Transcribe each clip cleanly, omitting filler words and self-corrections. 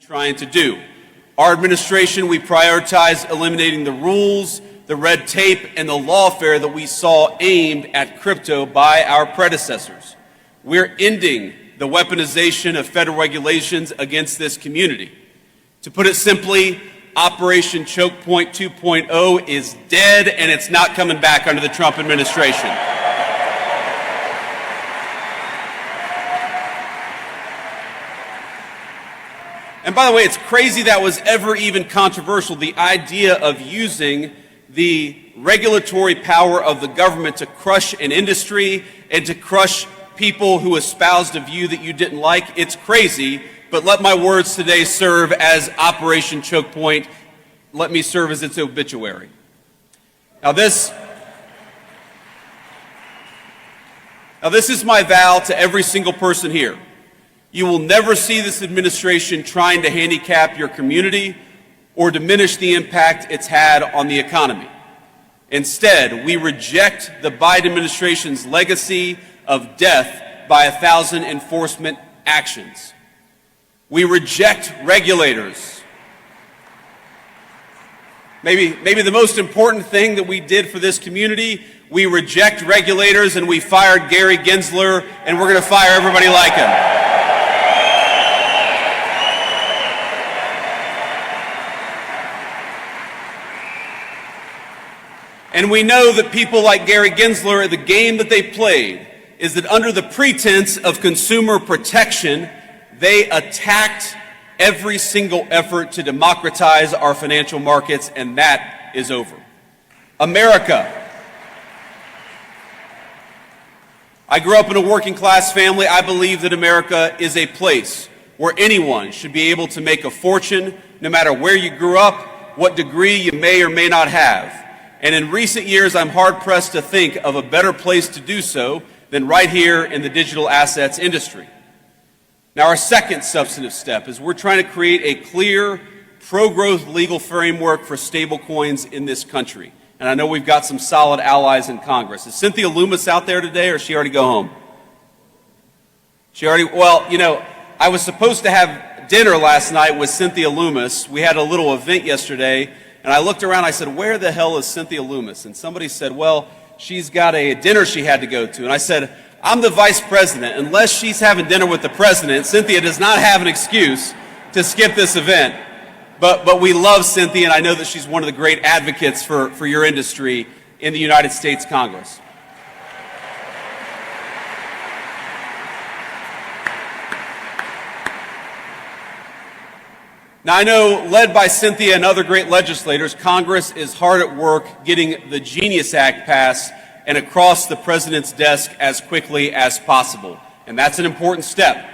trying to do. Our administration, we prioritize eliminating the rules, the red tape, and the lawfare that we saw aimed at crypto by our predecessors. We're ending the weaponization of federal regulations against this community. To put it simply, Operation Choke Point 2.0 is dead, and it's not coming back under the Trump administration. And by the way, it's crazy that was ever even controversial, the idea of using the regulatory power of the government to crush an industry and to crush people who espoused a view that you didn't like. It's crazy, but let my words today serve as Operation Choke Point. Let me serve as its obituary. Now this is my vow to every single person here. You will never see this administration trying to handicap your community or diminish the impact it's had on the economy. Instead, we reject the Biden administration's legacy of death by 1,000 enforcement actions. We reject regulators. Maybe the most important thing that we did for this community, we reject regulators and we fired Gary Gensler, and we're going to fire everybody like him. And we know that people like Gary Gensler, the game that they played is that under the pretense of consumer protection, they attacked every single effort to democratize our financial markets, and that is over. America. I grew up in a working class family. I believe that America is a place where anyone should be able to make a fortune, no matter where you grew up, what degree you may or may not have. And in recent years, I'm hard-pressed to think of a better place to do so than right here in the digital assets industry. Now, our second substantive step is we're trying to create a clear, pro-growth legal framework for stablecoins in this country. And I know we've got some solid allies in Congress. Is Cynthia Loomis out there today, or did she already go home? Well, you know, I was supposed to have dinner last night with Cynthia Loomis. We had a little event yesterday. And I looked around, I said, where the hell is Cynthia Loomis? And somebody said, well, she's got a dinner she had to go to. And I said, I'm the vice president. Unless she's having dinner with the president, Cynthia does not have an excuse to skip this event. But we love Cynthia, and I know that she's one of the great advocates for your industry in the United States Congress. Now, I know, led by Cynthia and other great legislators, Congress is hard at work getting the Genius Act passed and across the president's desk as quickly as possible. And that's an important step.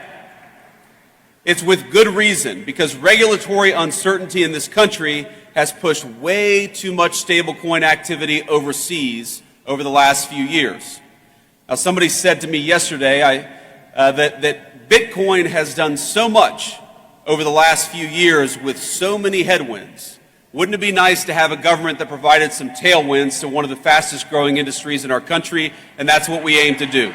It's with good reason, because regulatory uncertainty in this country has pushed way too much stablecoin activity overseas over the last few years. Now, somebody said to me yesterday that Bitcoin has done so much over the last few years with so many headwinds. Wouldn't it be nice to have a government that provided some tailwinds to one of the fastest growing industries in our country? And that's what we aim to do.